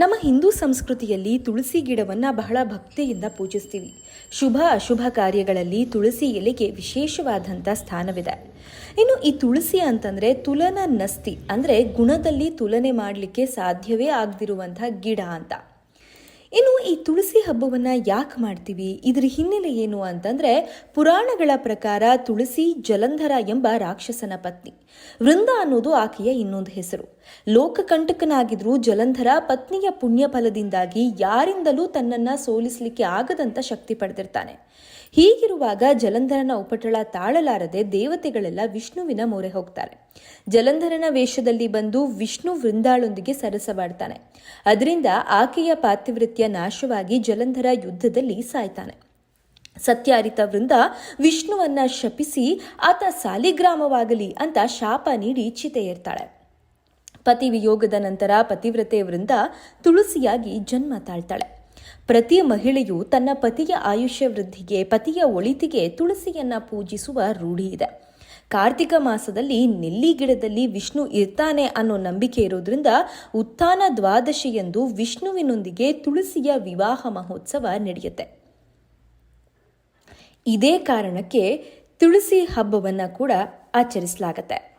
ನಮ್ಮ ಹಿಂದೂ ಸಂಸ್ಕೃತಿಯಲ್ಲಿ ತುಳಸಿ ಗಿಡವನ್ನು ಬಹಳ ಭಕ್ತಿಯಿಂದ ಪೂಜಿಸ್ತೀವಿ. ಶುಭ ಅಶುಭ ಕಾರ್ಯಗಳಲ್ಲಿ ತುಳಸಿ ಎಲೆಗೆ ವಿಶೇಷವಾದಂಥ ಸ್ಥಾನವಿದೆ. ಇನ್ನು ಈ ತುಳಸಿ ಅಂತಂದರೆ ತುಲನ ನಸ್ತಿ, ಅಂದರೆ ಗುಣದಲ್ಲಿ ತುಲನೆ ಮಾಡಲಿಕ್ಕೆ ಸಾಧ್ಯವೇ ಆಗದಿರುವಂಥ ಗಿಡ ಅಂತ. ಇನ್ನು ಈ ತುಳಸಿ ಹಬ್ಬವನ್ನು ಯಾಕೆ ಮಾಡ್ತೀವಿ, ಇದರ ಹಿನ್ನೆಲೆ ಏನು ಅಂತಂದರೆ, ಪುರಾಣಗಳ ಪ್ರಕಾರ ತುಳಸಿ ಜಲಂಧರ ಎಂಬ ರಾಕ್ಷಸನ ಪತ್ನಿ. ವೃಂದ ಅನ್ನೋದು ಆಕೆಯ ಇನ್ನೊಂದು ಹೆಸರು. ಲೋಕಕಂಟಕನಾಗಿದ್ರೂ ಜಲಂಧರ ಪತ್ನಿಯ ಪುಣ್ಯ ಫಲದಿಂದಾಗಿ ಯಾರಿಂದಲೂ ತನ್ನನ್ನು ಸೋಲಿಸಲಿಕ್ಕೆ ಆಗದಂತ ಶಕ್ತಿ ಪಡೆದಿರ್ತಾನೆ. ಹೀಗಿರುವಾಗ ಜಲಂಧರನ ಉಪಟಳ ತಾಳಲಾರದೆ ದೇವತೆಗಳೆಲ್ಲ ವಿಷ್ಣುವಿನ ಮೊರೆ ಹೋಗ್ತಾರೆ. ಜಲಂಧರನ ವೇಷದಲ್ಲಿ ಬಂದು ವಿಷ್ಣು ವೃಂದಾಳೊಂದಿಗೆ ಸರಸವಾಡ್ತಾನೆ. ಅದರಿಂದ ಆಕೆಯ ಪಾತಿವೃತ್ಯ ನಾಶವಾಗಿ ಜಲಂಧರ ಯುದ್ಧದಲ್ಲಿ ಸಾಯ್ತಾನೆ. ಸತ್ಯಾರಿತ ವೃಂದ ವಿಷ್ಣುವನ್ನ ಶಪಿಸಿ ಆತ ಸಾಲಿಗ್ರಾಮವಾಗಲಿ ಅಂತ ಶಾಪ ನೀಡಿ ಚಿತೆಯೇರ್ತಾಳೆ. ಪತಿ ವಿಯೋಗದ ನಂತರ ಪತಿವ್ರತೆ ವೃಂದ ತುಳಸಿಯಾಗಿ ಜನ್ಮ ತಾಳ್ತಾಳೆ. ಪ್ರತಿ ಮಹಿಳೆಯು ತನ್ನ ಪತಿಯ ಆಯುಷ್ಯ ವೃದ್ಧಿಗೆ, ಪತಿಯ ಒಳಿತಿಗೆ ತುಳಸಿಯನ್ನ ಪೂಜಿಸುವ ರೂಢಿ ಇದೆ. ಕಾರ್ತಿಕ ಮಾಸದಲ್ಲಿ ನೆಲ್ಲಿ ಗಿಡದಲ್ಲಿ ವಿಷ್ಣು ಇರ್ತಾನೆ ಅನ್ನೋ ನಂಬಿಕೆ ಇರೋದ್ರಿಂದ ಉತ್ಥಾನ ದ್ವಾದಶಿಯಂದು ವಿಷ್ಣುವಿನೊಂದಿಗೆ ತುಳಸಿಯ ವಿವಾಹ ಮಹೋತ್ಸವ ನಡೆಯುತ್ತೆ. ಇದೇ ಕಾರಣಕ್ಕೆ ತುಳಸಿ ಹಬ್ಬವನ್ನು ಕೂಡ ಆಚರಿಸಲಾಗುತ್ತೆ.